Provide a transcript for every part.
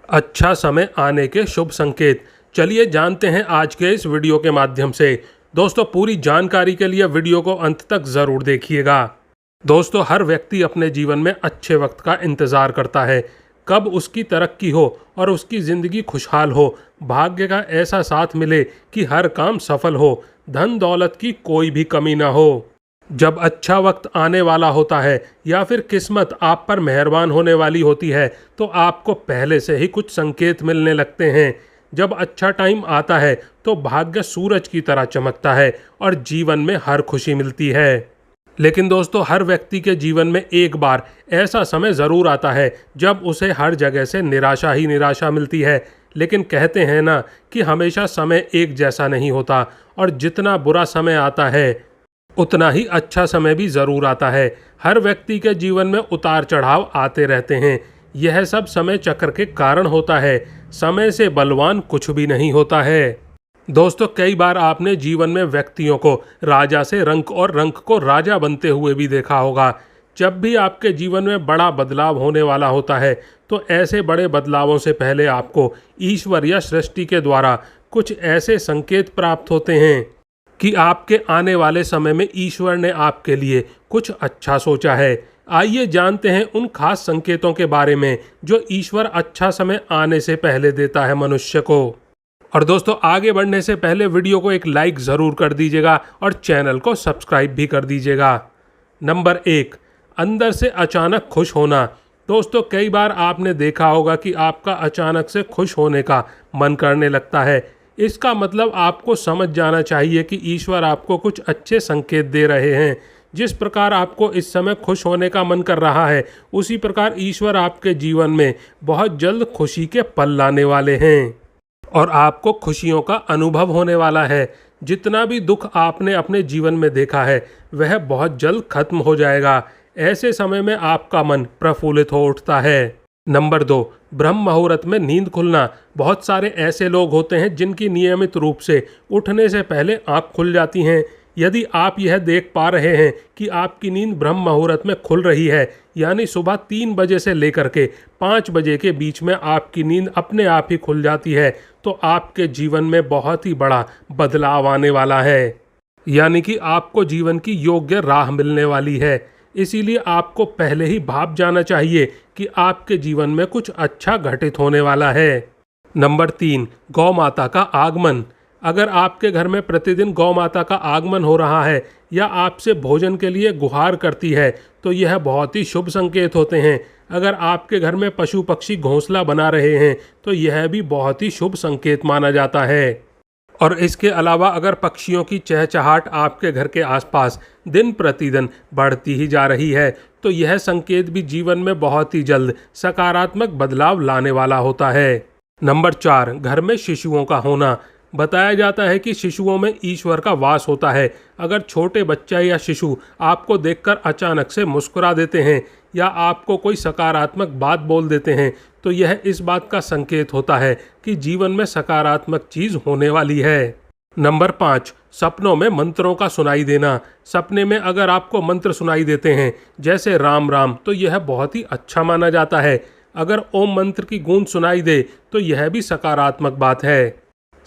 अच्छा समय आने के शुभ संकेत। चलिए जानते हैं आज के इस वीडियो के माध्यम से। दोस्तों, पूरी जानकारी के लिए वीडियो को अंत तक ज़रूर देखिएगा। दोस्तों, हर व्यक्ति अपने जीवन में अच्छे वक्त का इंतज़ार करता है, कब उसकी तरक्की हो और उसकी ज़िंदगी खुशहाल हो, भाग्य का ऐसा साथ मिले कि हर काम सफल हो, धन दौलत की कोई भी कमी ना हो। जब अच्छा वक्त आने वाला होता है या फिर किस्मत आप पर मेहरबान होने वाली होती है तो आपको पहले से ही कुछ संकेत मिलने लगते हैं। जब अच्छा टाइम आता है तो भाग्य सूरज की तरह चमकता है और जीवन में हर खुशी मिलती है। लेकिन दोस्तों, हर व्यक्ति के जीवन में एक बार ऐसा समय ज़रूर आता है जब उसे हर जगह से निराशा ही निराशा मिलती है। लेकिन कहते हैं ना कि हमेशा समय एक जैसा नहीं होता और जितना बुरा समय आता है उतना ही अच्छा समय भी ज़रूर आता है। हर व्यक्ति के जीवन में उतार चढ़ाव आते रहते हैं। यह सब समय चक्र के कारण होता है। समय से बलवान कुछ भी नहीं होता है। दोस्तों, कई बार आपने जीवन में व्यक्तियों को राजा से रंक और रंक को राजा बनते हुए भी देखा होगा। जब भी आपके जीवन में बड़ा बदलाव होने वाला होता है तो ऐसे बड़े बदलावों से पहले आपको ईश्वर या सृष्टि के द्वारा कुछ ऐसे संकेत प्राप्त होते हैं कि आपके आने वाले समय में ईश्वर ने आपके लिए कुछ अच्छा सोचा है। आइए जानते हैं उन खास संकेतों के बारे में जो ईश्वर अच्छा समय आने से पहले देता है मनुष्य को। और दोस्तों, आगे बढ़ने से पहले वीडियो को एक लाइक ज़रूर कर दीजिएगा और चैनल को सब्सक्राइब भी कर दीजिएगा। नंबर 1, अंदर से अचानक खुश होना। दोस्तों, कई बार आपने देखा होगा कि आपका अचानक से खुश होने का मन करने लगता है। इसका मतलब आपको समझ जाना चाहिए कि ईश्वर आपको कुछ अच्छे संकेत दे रहे हैं। जिस प्रकार आपको इस समय खुश होने का मन कर रहा है, उसी प्रकार ईश्वर आपके जीवन में बहुत जल्द खुशी के पल लाने वाले हैं और आपको खुशियों का अनुभव होने वाला है। जितना भी दुख आपने अपने जीवन में देखा है वह बहुत जल्द खत्म हो जाएगा। ऐसे समय में आपका मन प्रफुल्लित हो उठता है। नंबर 2, ब्रह्म मुहूर्त में नींद खुलना। बहुत सारे ऐसे लोग होते हैं जिनकी नियमित रूप से उठने से पहले आँख खुल जाती हैं। यदि आप यह देख पा रहे हैं कि आपकी नींद ब्रह्म मुहूर्त में खुल रही है, यानी सुबह 3 बजे से लेकर के 5 बजे के बीच में आपकी नींद अपने आप ही खुल जाती है, तो आपके जीवन में बहुत ही बड़ा बदलाव आने वाला है। यानी कि आपको जीवन की योग्य राह मिलने वाली है। इसीलिए आपको पहले ही भाप जाना चाहिए कि आपके जीवन में कुछ अच्छा घटित होने वाला है। नंबर 3, गौ माता का आगमन। अगर आपके घर में प्रतिदिन गौ माता का आगमन हो रहा है या आपसे भोजन के लिए गुहार करती है तो यह बहुत ही शुभ संकेत होते हैं। अगर आपके घर में पशु पक्षी घोंसला बना रहे हैं तो यह भी बहुत ही शुभ संकेत माना जाता है। और इसके अलावा अगर पक्षियों की चहचहाट आपके घर के आसपास दिन प्रतिदिन बढ़ती ही जा रही है तो यह संकेत भी जीवन में बहुत ही जल्द सकारात्मक बदलाव लाने वाला होता है। नंबर 4, घर में शिशुओं का होना। बताया जाता है कि शिशुओं में ईश्वर का वास होता है। अगर छोटे बच्चा या शिशु आपको देखकर अचानक से मुस्कुरा देते हैं या आपको कोई सकारात्मक बात बोल देते हैं तो यह इस बात का संकेत होता है कि जीवन में सकारात्मक चीज़ होने वाली है। नंबर 5, सपनों में मंत्रों का सुनाई देना। सपने में अगर आपको मंत्र सुनाई देते हैं जैसे राम राम तो यह बहुत ही अच्छा माना जाता है। अगर ओम मंत्र की गूंज सुनाई दे तो यह भी सकारात्मक बात है।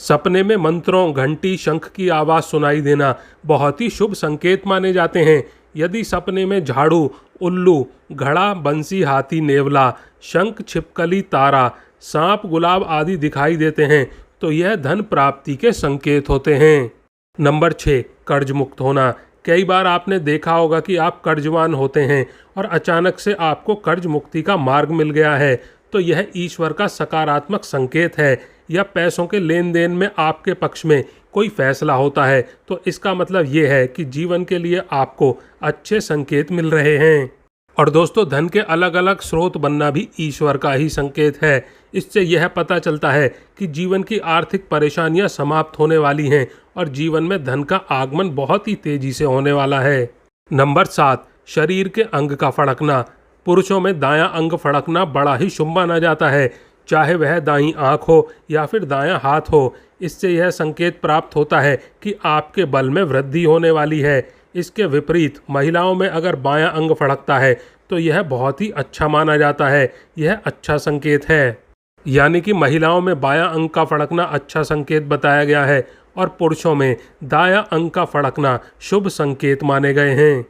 सपने में मंत्रों, घंटी, शंख की आवाज़ सुनाई देना बहुत ही शुभ संकेत माने जाते हैं। यदि सपने में झाड़ू, उल्लू, घड़ा, बंसी, हाथी, नेवला, शंख, छिपकली, तारा, सांप, गुलाब आदि दिखाई देते हैं तो यह धन प्राप्ति के संकेत होते हैं। नंबर 6, कर्ज मुक्त होना। कई बार आपने देखा होगा कि आप कर्जवान होते हैं और अचानक से आपको कर्ज मुक्ति का मार्ग मिल गया है तो यह ईश्वर का सकारात्मक संकेत है। या पैसों के लेन देन में आपके पक्ष में कोई फैसला होता है तो इसका मतलब ये है कि जीवन के लिए आपको अच्छे संकेत मिल रहे हैं। और दोस्तों, धन के अलग अलग स्रोत बनना भी ईश्वर का ही संकेत है। इससे यह पता चलता है कि जीवन की आर्थिक परेशानियां समाप्त होने वाली हैं और जीवन में धन का आगमन बहुत ही तेजी से होने वाला है। नंबर 7, शरीर के अंग का फड़कना। पुरुषों में दायां अंग फड़कना बड़ा ही शुभ माना जाता है, चाहे वह दाईं आँख हो या फिर दायां हाथ हो। इससे यह संकेत प्राप्त होता है कि आपके बल में वृद्धि होने वाली है। इसके विपरीत महिलाओं में अगर बायां अंग फड़कता है तो यह बहुत ही अच्छा माना जाता है। यह अच्छा संकेत है। यानी कि महिलाओं में बायां अंक का फड़कना अच्छा संकेत बताया गया है और पुरुषों में दायां अंक का फड़कना शुभ संकेत माने गए हैं।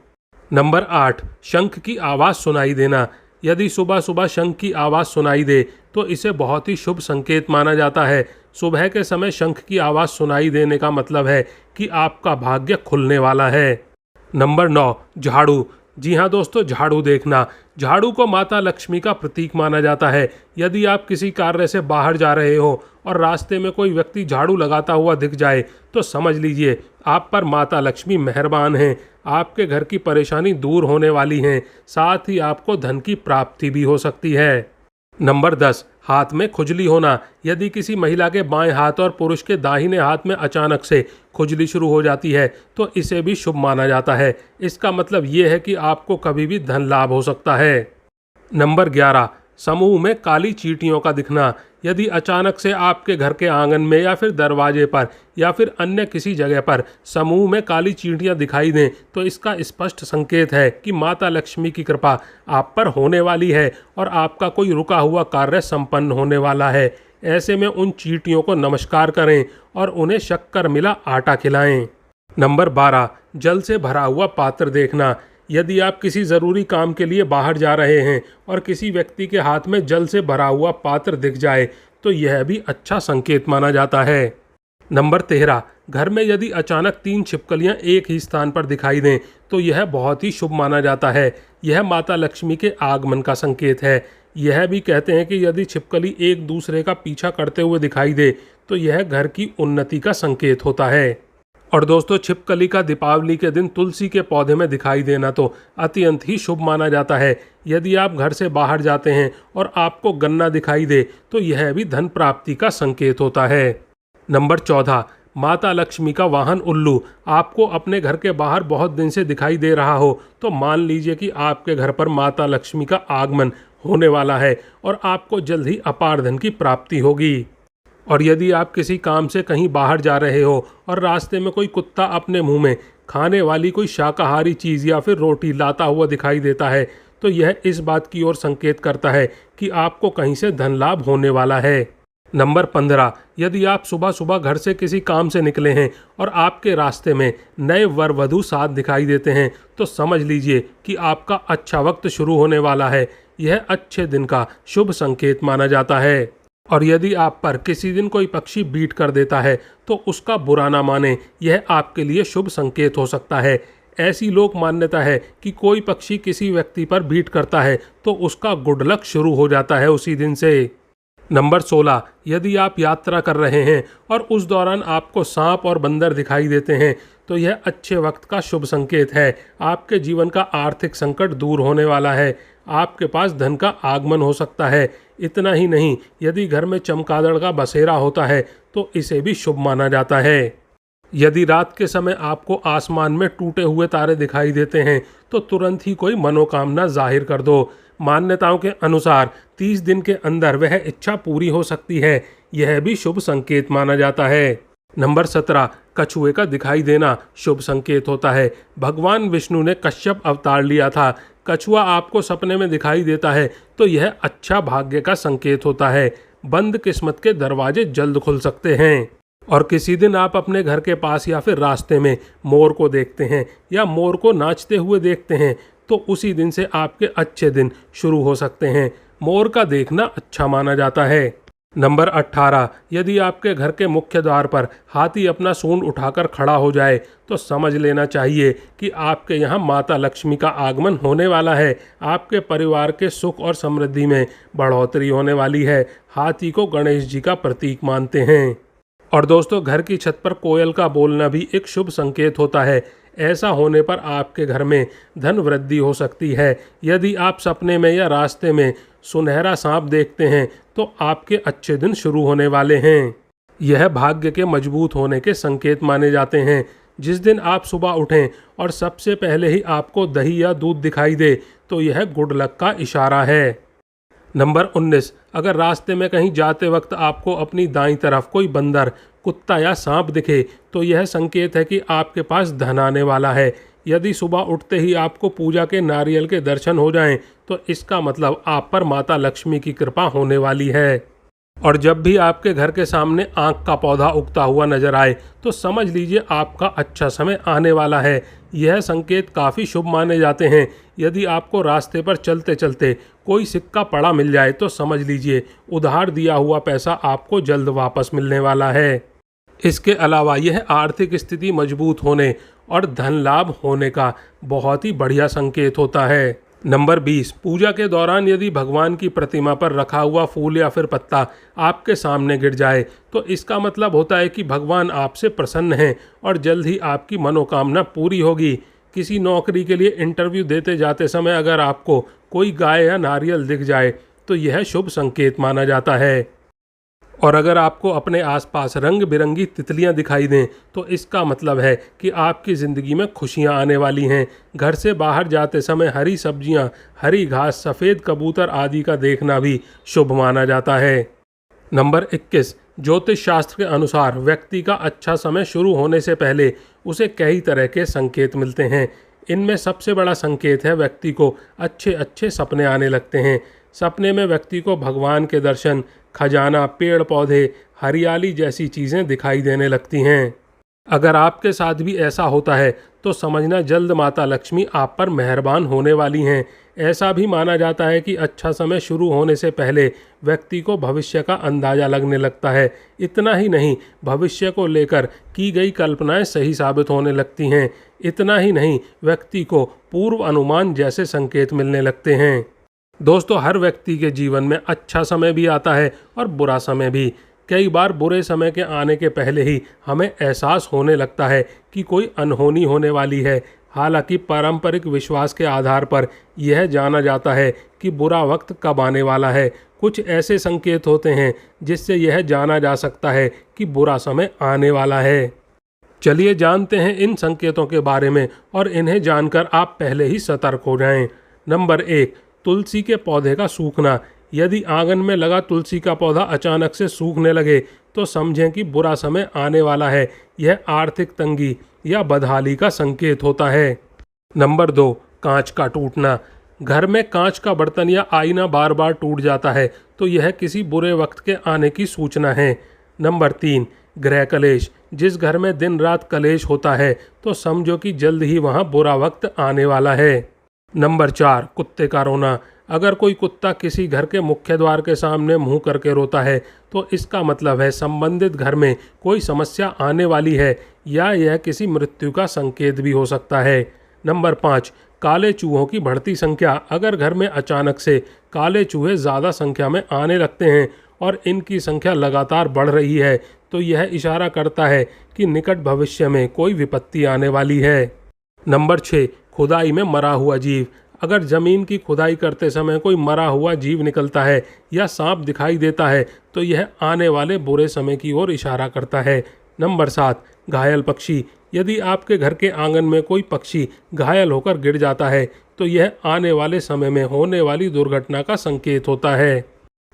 नंबर 8, शंख की आवाज़ सुनाई देना। यदि सुबह सुबह शंख की आवाज़ सुनाई दे तो इसे बहुत ही शुभ संकेत माना जाता है। सुबह के समय शंख की आवाज़ सुनाई देने का मतलब है कि आपका भाग्य खुलने वाला है। नंबर 9, झाड़ू। जी हाँ दोस्तों, झाड़ू देखना। झाड़ू को माता लक्ष्मी का प्रतीक माना जाता है। यदि आप किसी कार्य से बाहर जा रहे हो और रास्ते में कोई व्यक्ति झाड़ू लगाता हुआ दिख जाए तो समझ लीजिए आप पर माता लक्ष्मी मेहरबान हैं। आपके घर की परेशानी दूर होने वाली है, साथ ही आपको धन की प्राप्ति भी हो सकती है। नंबर 10, हाथ में खुजली होना। यदि किसी महिला के बाएं हाथ और पुरुष के दाहिने हाथ में अचानक से खुजली शुरू हो जाती है तो इसे भी शुभ माना जाता है। इसका मतलब ये है कि आपको कभी भी धन लाभ हो सकता है। नंबर 11, समूह में काली चींटियों का दिखना। यदि अचानक से आपके घर के आंगन में या फिर दरवाजे पर या फिर अन्य किसी जगह पर समूह में काली चींटियां दिखाई दें तो इसका स्पष्ट संकेत है कि माता लक्ष्मी की कृपा आप पर होने वाली है और आपका कोई रुका हुआ कार्य संपन्न होने वाला है। ऐसे में उन चींटियों को नमस्कार करें और उन्हें शक्कर मिला आटा खिलाएं। नंबर 12, जल से भरा हुआ पात्र देखना। यदि आप किसी ज़रूरी काम के लिए बाहर जा रहे हैं और किसी व्यक्ति के हाथ में जल से भरा हुआ पात्र दिख जाए तो यह भी अच्छा संकेत माना जाता है। नंबर 13, घर में यदि अचानक 3 छिपकलियां एक ही स्थान पर दिखाई दें तो यह बहुत ही शुभ माना जाता है। यह माता लक्ष्मी के आगमन का संकेत है। यह भी कहते हैं कि यदि छिपकली एक दूसरे का पीछा करते हुए दिखाई दे तो यह घर की उन्नति का संकेत होता है। और दोस्तों, छिपकली का दीपावली के दिन तुलसी के पौधे में दिखाई देना तो अत्यंत ही शुभ माना जाता है। यदि आप घर से बाहर जाते हैं और आपको गन्ना दिखाई दे तो यह भी धन प्राप्ति का संकेत होता है। नंबर 14, माता लक्ष्मी का वाहन उल्लू। आपको अपने घर के बाहर बहुत दिन से दिखाई दे रहा हो तो मान लीजिए कि आपके घर पर माता लक्ष्मी का आगमन होने वाला है और आपको जल्द ही अपार धन की प्राप्ति होगी। और यदि आप किसी काम से कहीं बाहर जा रहे हो और रास्ते में कोई कुत्ता अपने मुंह में खाने वाली कोई शाकाहारी चीज़ या फिर रोटी लाता हुआ दिखाई देता है तो यह इस बात की ओर संकेत करता है कि आपको कहीं से धन लाभ होने वाला है। नंबर 15, यदि आप सुबह सुबह घर से किसी काम से निकले हैं और आपके रास्ते में नए वर वधू साथ दिखाई देते हैं तो समझ लीजिए कि आपका अच्छा वक्त शुरू होने वाला है। यह अच्छे दिन का शुभ संकेत माना जाता है। और यदि आप पर किसी दिन कोई पक्षी बीट कर देता है तो उसका बुरा ना माने, यह आपके लिए शुभ संकेत हो सकता है। ऐसी लोक मान्यता है कि कोई पक्षी किसी व्यक्ति पर बीट करता है तो उसका गुड लक शुरू हो जाता है उसी दिन से। नंबर 16, यदि आप यात्रा कर रहे हैं और उस दौरान आपको सांप और बंदर दिखाई देते हैं तो यह अच्छे वक्त का शुभ संकेत है। आपके जीवन का आर्थिक संकट दूर होने वाला है। आपके पास धन का आगमन हो सकता है। इतना ही नहीं, यदि घर में चमगादड़ का बसेरा होता है तो इसे भी शुभ माना जाता है। यदि रात के समय आपको आसमान में टूटे हुए तारे दिखाई देते हैं तो तुरंत ही कोई मनोकामना जाहिर कर दो। मान्यताओं के अनुसार 30 दिन के अंदर वह इच्छा पूरी हो सकती है। यह भी शुभ संकेत माना जाता है। नंबर 17, कछुए का दिखाई देना शुभ संकेत होता है। भगवान विष्णु ने कश्यप अवतार लिया था। कछुआ आपको सपने में दिखाई देता है तो यह अच्छा भाग्य का संकेत होता है। बंद किस्मत के दरवाजे जल्द खुल सकते हैं। और किसी दिन आप अपने घर के पास या फिर रास्ते में मोर को देखते हैं या मोर को नाचते हुए देखते हैं तो उसी दिन से आपके अच्छे दिन शुरू हो सकते हैं। मोर का देखना अच्छा माना जाता है। नंबर 18, यदि आपके घर के मुख्य द्वार पर हाथी अपना सूंड उठाकर खड़ा हो जाए तो समझ लेना चाहिए कि आपके यहाँ माता लक्ष्मी का आगमन होने वाला है। आपके परिवार के सुख और समृद्धि में बढ़ोतरी होने वाली है। हाथी को गणेश जी का प्रतीक मानते हैं। और दोस्तों, घर की छत पर कोयल का बोलना भी एक शुभ संकेत होता है। ऐसा होने पर आपके घर में धन वृद्धि हो सकती है। यदि आप सपने में या रास्ते में सुनहरा सांप देखते हैं तो आपके अच्छे दिन शुरू होने वाले हैं। यह भाग्य के मजबूत होने के संकेत माने जाते हैं। जिस दिन आप सुबह उठें और सबसे पहले ही आपको दही या दूध दिखाई दे तो यह गुड लक का इशारा है। नंबर 19, अगर रास्ते में कहीं जाते वक्त आपको अपनी दाईं तरफ कोई बंदर, कुत्ता या सांप दिखे तो यह संकेत है कि आपके पास धन आने वाला है। यदि सुबह उठते ही आपको पूजा के नारियल के दर्शन हो जाएं तो इसका मतलब आप पर माता लक्ष्मी की कृपा होने वाली है। और जब भी आपके घर के सामने आँख का पौधा उगता हुआ नजर आए तो समझ लीजिए आपका अच्छा समय आने वाला है। यह संकेत काफ़ी शुभ माने जाते हैं। यदि आपको रास्ते पर चलते चलते कोई सिक्का पड़ा मिल जाए तो समझ लीजिए उधार दिया हुआ पैसा आपको जल्द वापस मिलने वाला है। इसके अलावा यह आर्थिक स्थिति मजबूत होने और धन लाभ होने का बहुत ही बढ़िया संकेत होता है। नंबर 20, पूजा के दौरान यदि भगवान की प्रतिमा पर रखा हुआ फूल या फिर पत्ता आपके सामने गिर जाए तो इसका मतलब होता है कि भगवान आपसे प्रसन्न हैं और जल्द ही आपकी मनोकामना पूरी होगी। किसी नौकरी के लिए इंटरव्यू देते जाते समय अगर आपको कोई गाय या नारियल दिख जाए तो यह शुभ संकेत माना जाता है। और अगर आपको अपने आसपास रंग बिरंगी तितलियां दिखाई दें तो इसका मतलब है कि आपकी ज़िंदगी में खुशियां आने वाली हैं। घर से बाहर जाते समय हरी सब्जियां, हरी घास, सफ़ेद कबूतर आदि का देखना भी शुभ माना जाता है। नंबर 21, ज्योतिष शास्त्र के अनुसार व्यक्ति का अच्छा समय शुरू होने से पहले उसे कई तरह के संकेत मिलते हैं। इनमें सबसे बड़ा संकेत है व्यक्ति को अच्छे अच्छे सपने आने लगते हैं। सपने में व्यक्ति को भगवान के दर्शन, खजाना, पेड़ पौधे, हरियाली जैसी चीज़ें दिखाई देने लगती हैं। अगर आपके साथ भी ऐसा होता है तो समझना जल्द माता लक्ष्मी आप पर मेहरबान होने वाली हैं। ऐसा भी माना जाता है कि अच्छा समय शुरू होने से पहले व्यक्ति को भविष्य का अंदाज़ा लगने लगता है। इतना ही नहीं, भविष्य को लेकर की गई कल्पनाएं सही साबित होने लगती हैं। इतना ही नहीं, व्यक्ति को पूर्व अनुमान जैसे संकेत मिलने लगते हैं। दोस्तों, हर व्यक्ति के जीवन में अच्छा समय भी आता है और बुरा समय भी। कई बार बुरे समय के आने के पहले ही हमें एहसास होने लगता है कि कोई अनहोनी होने वाली है। हालांकि पारंपरिक विश्वास के आधार पर यह जाना जाता है कि बुरा वक्त कब आने वाला है। कुछ ऐसे संकेत होते हैं जिससे यह जाना जा सकता है कि बुरा समय आने वाला है। चलिए जानते हैं इन संकेतों के बारे में और इन्हें जानकर आप पहले ही सतर्क हो जाएं। नंबर 1, तुलसी के पौधे का सूखना। यदि आंगन में लगा तुलसी का पौधा अचानक से सूखने लगे तो समझें कि बुरा समय आने वाला है। यह आर्थिक तंगी या बदहाली का संकेत होता है। नंबर 2, कांच का टूटना। घर में कांच का बर्तन या आईना बार बार टूट जाता है तो यह किसी बुरे वक्त के आने की सूचना है। नंबर 3, गृह कलेश। जिस घर में दिन रात कलेश होता है तो समझो कि जल्द ही वहाँ बुरा वक्त आने वाला है। नंबर 4, कुत्ते का रोना। अगर कोई कुत्ता किसी घर के मुख्य द्वार के सामने मुंह करके रोता है तो इसका मतलब है संबंधित घर में कोई समस्या आने वाली है या यह किसी मृत्यु का संकेत भी हो सकता है। नंबर 5, काले चूहों की बढ़ती संख्या। अगर घर में अचानक से काले चूहे ज़्यादा संख्या में आने लगते हैं और इनकी संख्या लगातार बढ़ रही है तो यह इशारा करता है कि निकट भविष्य में कोई विपत्ति आने वाली है। नंबर 6, खुदाई में मरा हुआ जीव। अगर ज़मीन की खुदाई करते समय कोई मरा हुआ जीव निकलता है या सांप दिखाई देता है तो यह आने वाले बुरे समय की ओर इशारा करता है। नंबर 7, घायल पक्षी। यदि आपके घर के आंगन में कोई पक्षी घायल होकर गिर जाता है तो यह आने वाले समय में होने वाली दुर्घटना का संकेत होता है।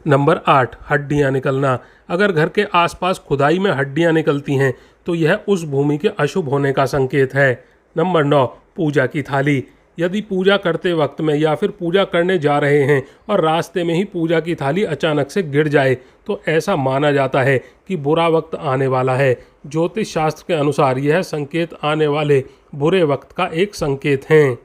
नंबर 8, हड्डियां निकलना। अगर घर के आसपास खुदाई में हड्डियां निकलती हैं तो यह उस भूमि के अशुभ होने का संकेत है। नंबर 9, पूजा की थाली। यदि पूजा करते वक्त में या फिर पूजा करने जा रहे हैं और रास्ते में ही पूजा की थाली अचानक से गिर जाए तो ऐसा माना जाता है कि बुरा वक्त आने वाला है। ज्योतिष शास्त्र के अनुसार यह संकेत आने वाले बुरे वक्त का एक संकेत हैं।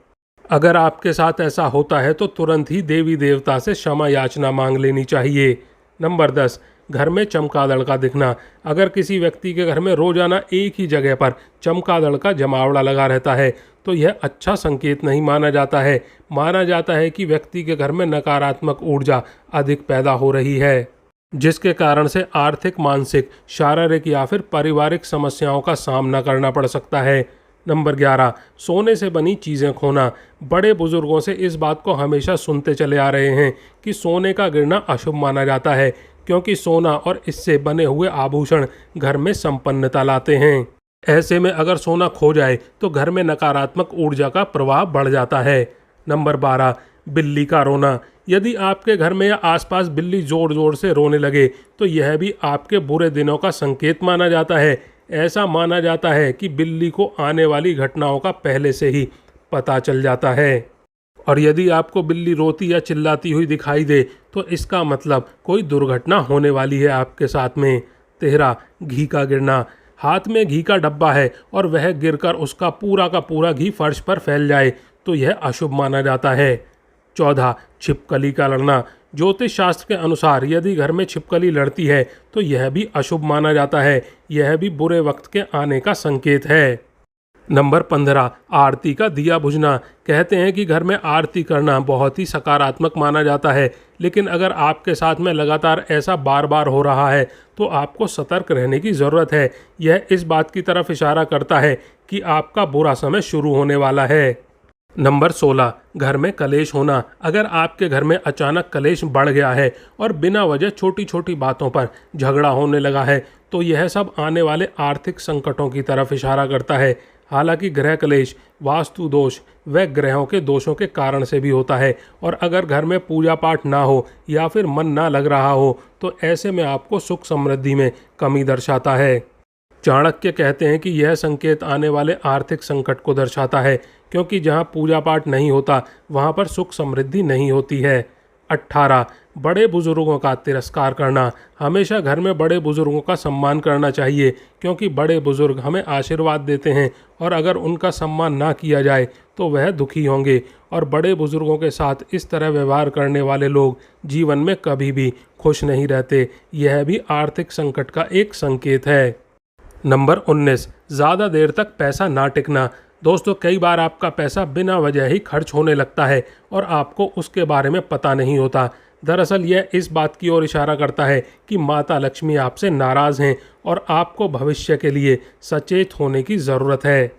अगर आपके साथ ऐसा होता है तो तुरंत ही देवी देवता से क्षमा याचना मांग लेनी चाहिए। नंबर 10, घर में चमगादड़ का दिखना। अगर किसी व्यक्ति के घर में रोजाना एक ही जगह पर चमगादड़ का जमावड़ा लगा रहता है तो यह अच्छा संकेत नहीं माना जाता है। माना जाता है कि व्यक्ति के घर में नकारात्मक ऊर्जा अधिक पैदा हो रही है जिसके कारण से आर्थिक, मानसिक, शारीरिक या फिर पारिवारिक समस्याओं का सामना करना पड़ सकता है। नंबर 11, सोने से बनी चीज़ें खोना। बड़े बुजुर्गों से इस बात को हमेशा सुनते चले आ रहे हैं कि सोने का गिरना अशुभ माना जाता है क्योंकि सोना और इससे बने हुए आभूषण घर में संपन्नता लाते हैं। ऐसे में अगर सोना खो जाए तो घर में नकारात्मक ऊर्जा का प्रभाव बढ़ जाता है। नंबर 12, बिल्ली का रोना। यदि आपके घर में या आसपास बिल्ली जोर जोर से रोने लगे तो यह भी आपके बुरे दिनों का संकेत माना जाता है। ऐसा माना जाता है कि बिल्ली को आने वाली घटनाओं का पहले से ही पता चल जाता है। और यदि आपको बिल्ली रोती या चिल्लाती हुई दिखाई दे तो इसका मतलब कोई दुर्घटना होने वाली है आपके साथ में। 13, घी का गिरना। हाथ में घी का डब्बा है और वह गिरकर उसका पूरा का पूरा घी फर्श पर फैल जाए तो यह अशुभ माना जाता है। 14, छिपकली का लड़ना। ज्योतिष शास्त्र के अनुसार यदि घर में छिपकली लड़ती है तो यह भी अशुभ माना जाता है। यह भी बुरे वक्त के आने का संकेत है। नंबर 15, आरती का दिया बुझना। कहते हैं कि घर में आरती करना बहुत ही सकारात्मक माना जाता है, लेकिन अगर आपके साथ में लगातार ऐसा बार बार हो रहा है तो आपको सतर्क रहने की ज़रूरत है। यह इस बात की तरफ इशारा करता है कि आपका बुरा समय शुरू होने वाला है। नंबर 16, घर में कलेश होना। अगर आपके घर में अचानक कलेश बढ़ गया है और बिना वजह छोटी छोटी बातों पर झगड़ा होने लगा है तो यह सब आने वाले आर्थिक संकटों की तरफ इशारा करता है। हालांकि गृह कलेश वास्तु दोष व ग्रहों के दोषों के कारण से भी होता है, और अगर घर में पूजा पाठ ना हो या फिर मन ना लग रहा हो तो ऐसे में आपको सुख समृद्धि में कमी दर्शाता है। चाणक्य कहते हैं कि यह संकेत आने वाले आर्थिक संकट को दर्शाता है, क्योंकि जहां पूजा पाठ नहीं होता वहां पर सुख समृद्धि नहीं होती है। 18, बड़े बुजुर्गों का तिरस्कार करना। हमेशा घर में बड़े बुजुर्गों का सम्मान करना चाहिए, क्योंकि बड़े बुजुर्ग हमें आशीर्वाद देते हैं और अगर उनका सम्मान ना किया जाए तो वह दुखी होंगे, और बड़े बुजुर्गों के साथ इस तरह व्यवहार करने वाले लोग जीवन में कभी भी खुश नहीं रहते। यह भी आर्थिक संकट का एक संकेत है। नंबर 19, ज़्यादा देर तक पैसा ना टिकना। दोस्तों, कई बार आपका पैसा बिना वजह ही खर्च होने लगता है और आपको उसके बारे में पता नहीं होता। दरअसल यह इस बात की ओर इशारा करता है कि माता लक्ष्मी आपसे नाराज़ हैं और आपको भविष्य के लिए सचेत होने की ज़रूरत है।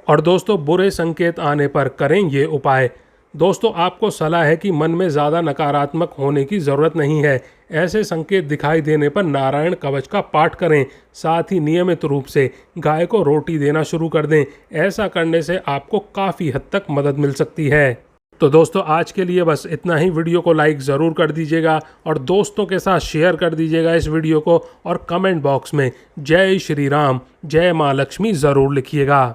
और दोस्तों, बुरे संकेत आने पर करें ये उपाय। दोस्तों, आपको सलाह है कि मन में ज़्यादा नकारात्मक होने की ज़रूरत नहीं है। ऐसे संकेत दिखाई देने पर नारायण कवच का पाठ करें, साथ ही नियमित रूप से गाय को रोटी देना शुरू कर दें। ऐसा करने से आपको काफ़ी हद तक मदद मिल सकती है। तो दोस्तों, आज के लिए बस इतना ही। वीडियो को लाइक ज़रूर कर दीजिएगा और दोस्तों के साथ शेयर कर दीजिएगा इस वीडियो को, और कमेंट बॉक्स में जय श्री राम, जय माँ लक्ष्मी ज़रूर लिखिएगा।